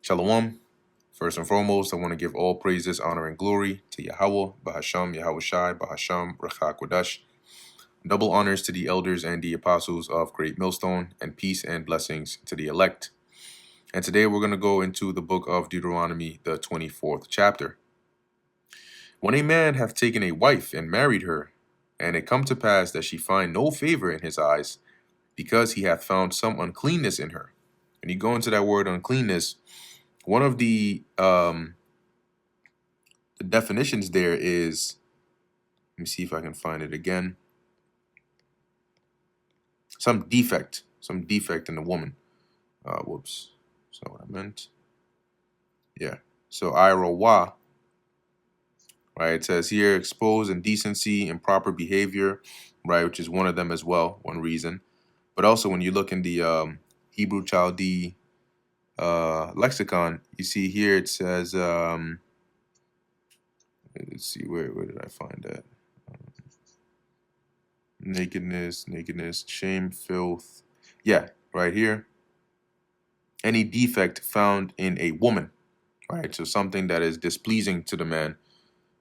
Shalom. First and foremost, I want to give all praises, honor, and glory to Yahweh, Bahasham, Yahweh Shai, Bahasham, Rachak Kodash. Double honors to the elders and the apostles of Great Millstone, and peace and blessings to the elect. And today we're going to go into the book of Deuteronomy, the 24th chapter. When a man hath taken a wife and married her, and it come to pass that she find no favor in his eyes, because he hath found some uncleanness in her. And you go into that word uncleanness, one of the definitions there is, let me see if I can find it again. Some defect in the woman. Whoops. That's not what I meant. Yeah. So Irowa, right? It says here, expose indecency, improper behavior, right? Which is one of them as well, one reason. But also when you look in the Hebrew Chaldee lexicon, you see here it says, let's see, where did I find that? Nakedness, shame, filth. Yeah, right here. Any defect found in a woman, right? So something that is displeasing to the man.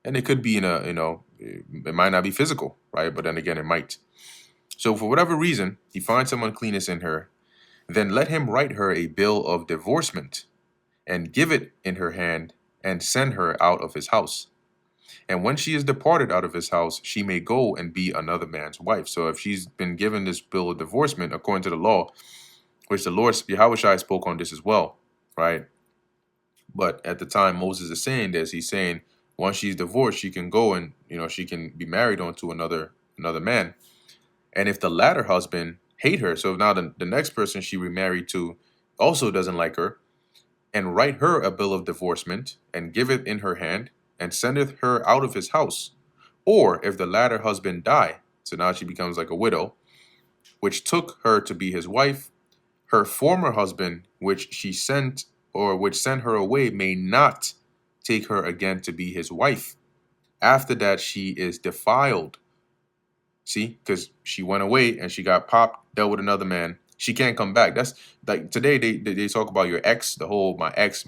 And it could be in a, it might not be physical, right? But then again, it might. So for whatever reason, he finds some uncleanness in her, then let him write her a bill of divorcement and give it in her hand and send her out of his house. And when she is departed out of his house, she may go and be another man's wife. So if she's been given this bill of divorcement, according to the law, which the Lord, Yahweh Shai, spoke on this as well, right? But at the time Moses is saying this, he's saying once she's divorced, she can go and, she can be married onto another man. And if the latter husband hate her, so now the next person she remarried to also doesn't like her, and write her a bill of divorcement and give it in her hand, and sendeth her out of his house. Or if the latter husband die, so now she becomes like a widow, which took her to be his wife, her former husband, which she sent or which sent her away, may not take her again to be his wife. After that, she is defiled. See, because she went away and she got popped, dealt with another man. She can't come back. That's like today they talk about your ex, the whole my ex.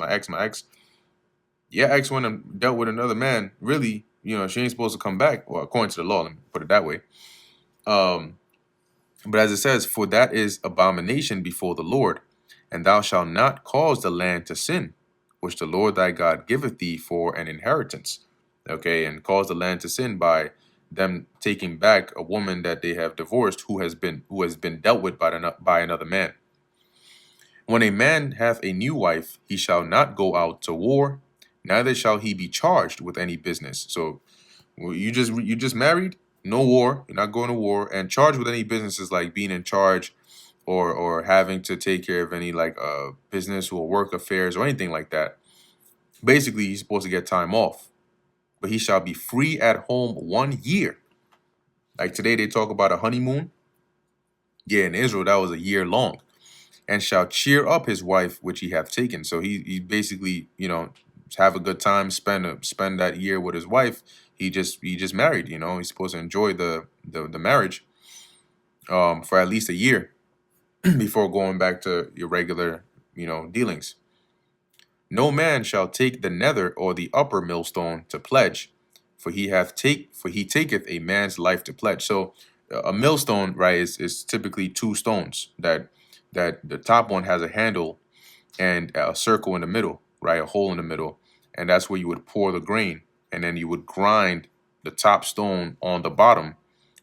Yeah, ex went and dealt with another man. Really, she ain't supposed to come back. Well, according to the law, let me put it that way. But as it says, for that is abomination before the Lord, and thou shalt not cause the land to sin, which the Lord thy God giveth thee for an inheritance. Okay, and cause the land to sin by them taking back a woman that they have divorced who has been dealt with by another man. When a man hath a new wife, he shall not go out to war, neither shall he be charged with any business. So you just married, no war, you're not going to war, and charged with any businesses like being in charge or having to take care of any like business or work affairs or anything like that. Basically, he's supposed to get time off, but he shall be free at home 1 year. Like today they talk about a honeymoon. Yeah, in Israel that was a year long. And shall cheer up his wife which he hath taken. So he basically, have a good time, spend that year with his wife. He just married, he's supposed to enjoy the marriage for at least a year before going back to your regular, dealings. No man shall take the nether or the upper millstone to pledge, for he taketh a man's life to pledge. So a millstone, right, is typically two stones that the top one has a handle and a circle in the middle, right, a hole in the middle, and that's where you would pour the grain, and then you would grind the top stone on the bottom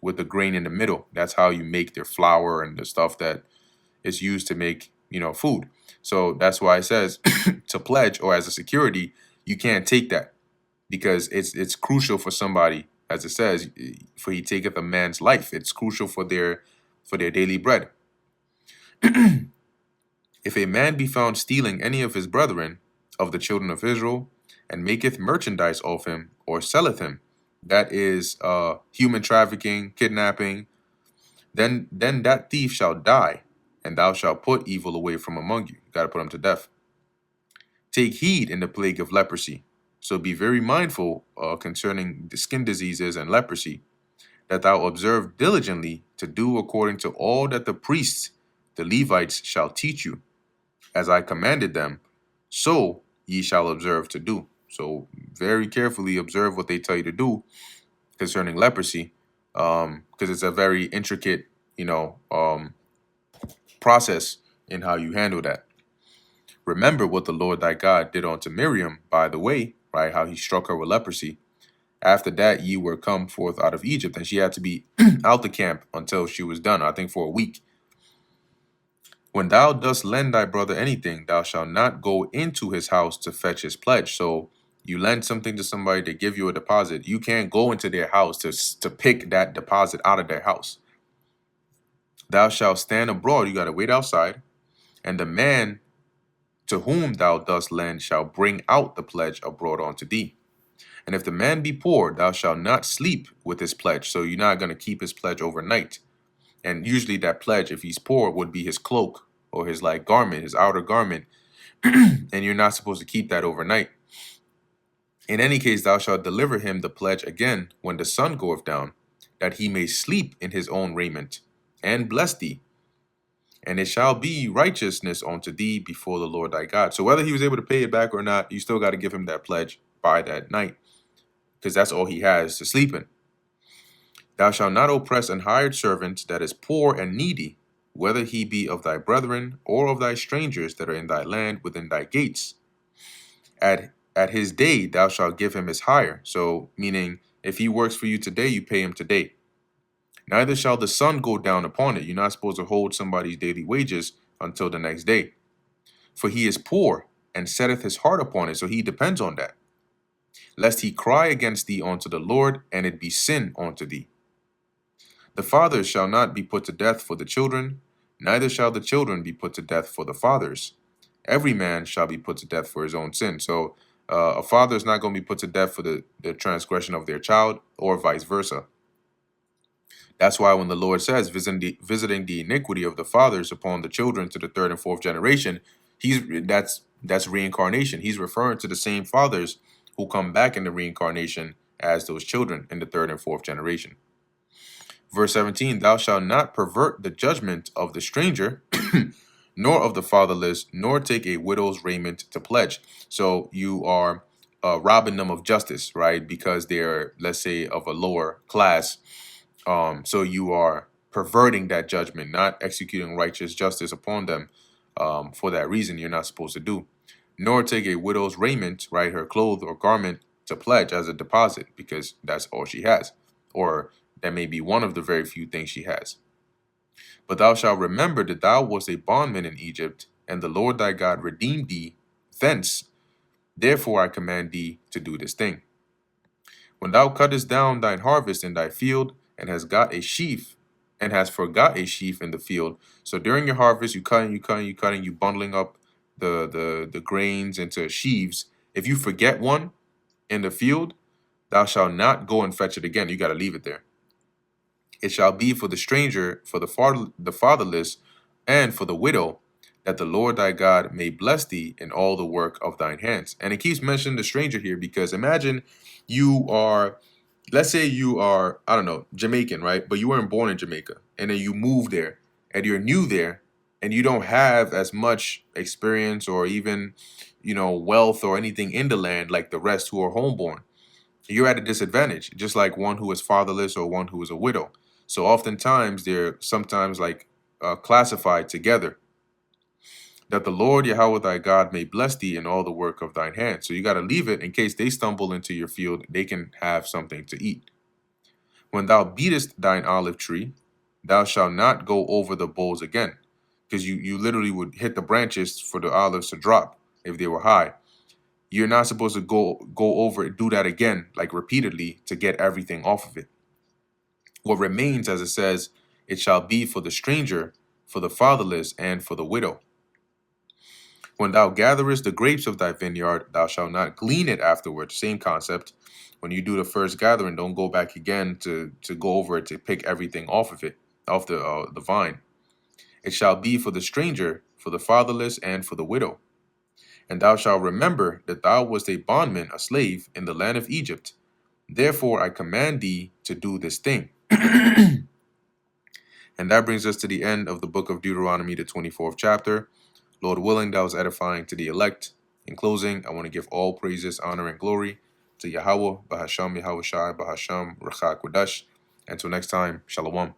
with the grain in the middle. That's how you make their flour and the stuff that is used to make, food. So that's why it says to pledge or as a security, you can't take that because it's crucial for somebody, as it says, for he taketh a man's life. It's crucial for their daily bread. If a man be found stealing any of his brethren of the children of Israel, and maketh merchandise of him, or selleth him, that is human trafficking, kidnapping, then that thief shall die, and thou shalt put evil away from among you. You got to put him to death. Take heed in the plague of leprosy. So be very mindful concerning the skin diseases and leprosy, that thou observe diligently to do according to all that the priests, the Levites, shall teach you, as I commanded them, so ye shall observe to do. So very carefully observe what they tell you to do concerning leprosy, because it's a very intricate, process in how you handle that. Remember what the Lord thy God did unto Miriam by the way, right? How he struck her with leprosy. After that, ye were come forth out of Egypt, and she had to be out the camp until she was done, I think for a week. When thou dost lend thy brother anything, thou shalt not go into his house to fetch his pledge. So you lend something to somebody to give you a deposit. You can't go into their house to pick that deposit out of their house. Thou shalt stand abroad. You got to wait outside. And the man to whom thou dost lend shall bring out the pledge abroad unto thee. And if the man be poor, thou shalt not sleep with his pledge. So you're not going to keep his pledge overnight. And usually that pledge, if he's poor, would be his cloak or his garment, his outer garment. And you're not supposed to keep that overnight. In any case, thou shalt deliver him the pledge again when the sun goeth down, that he may sleep in his own raiment, and bless thee. And it shall be righteousness unto thee before the Lord thy God. So whether he was able to pay it back or not, you still got to give him that pledge by that night, because that's all he has to sleep in. Thou shalt not oppress an hired servant that is poor and needy, whether he be of thy brethren or of thy strangers that are in thy land within thy gates. At his day thou shalt give him his hire. So meaning if he works for you today, you pay him today. Neither shall the sun go down upon it. You're not supposed to hold somebody's daily wages until the next day. For he is poor and setteth his heart upon it. So he depends on that. Lest he cry against thee unto the Lord, and it be sin unto thee. The fathers shall not be put to death for the children, neither shall the children be put to death for the fathers. Every man shall be put to death for his own sin. So a father is not going to be put to death for the transgression of their child, or vice versa. That's why when the Lord says visiting the iniquity of the fathers upon the children to the third and fourth generation, that's reincarnation. He's referring to the same fathers who come back in the reincarnation as those children in the third and fourth generation. Verse 17, thou shalt not pervert the judgment of the stranger, nor of the fatherless, nor take a widow's raiment to pledge. So you are robbing them of justice, right? Because they're, let's say, of a lower class. So you are perverting that judgment, not executing righteous justice upon them. For that reason, you're not supposed to do. Nor take a widow's raiment, right, her clothes or garment, to pledge as a deposit, because that's all she has. Or that may be one of the very few things she has. But thou shalt remember that thou wast a bondman in Egypt, and the Lord thy God redeemed thee thence. Therefore I command thee to do this thing. When thou cuttest down thine harvest in thy field, and hast got a sheaf, and hast forgot a sheaf in the field. So during your harvest, you bundling up the grains into sheaves. If you forget one in the field, thou shalt not go and fetch it again. You got to leave it there. It shall be for the stranger, for the fatherless, and for the widow, that the Lord thy God may bless thee in all the work of thine hands. And it keeps mentioning the stranger here because imagine you are, let's say you are, I don't know, Jamaican, right? But you weren't born in Jamaica. And then you move there and you're new there and you don't have as much experience or even, wealth or anything in the land like the rest who are homeborn. You're at a disadvantage, just like one who is fatherless or one who is a widow. So oftentimes they're sometimes classified together. That the Lord Yahweh thy God may bless thee in all the work of thine hands. So you got to leave it in case they stumble into your field, they can have something to eat. When thou beatest thine olive tree, thou shalt not go over the boughs again, because you literally would hit the branches for the olives to drop if they were high. You're not supposed to go over it, do that again, repeatedly to get everything off of it. What remains, as it says, it shall be for the stranger, for the fatherless, and for the widow. When thou gatherest the grapes of thy vineyard, thou shalt not glean it afterward. Same concept. When you do the first gathering, don't go back again to go over it to pick everything off of it, off the vine. It shall be for the stranger, for the fatherless, and for the widow. And thou shalt remember that thou wast a bondman, a slave, in the land of Egypt. Therefore I command thee to do this thing. And that brings us to the end of the book of Deuteronomy, the 24th chapter. Lord willing, that was edifying to the elect. In closing, I want to give all praises, honor, and glory to Yahweh, Bahasham Yahweh Shai, Bahasham Rachak Kodash. Until next time, Shalom.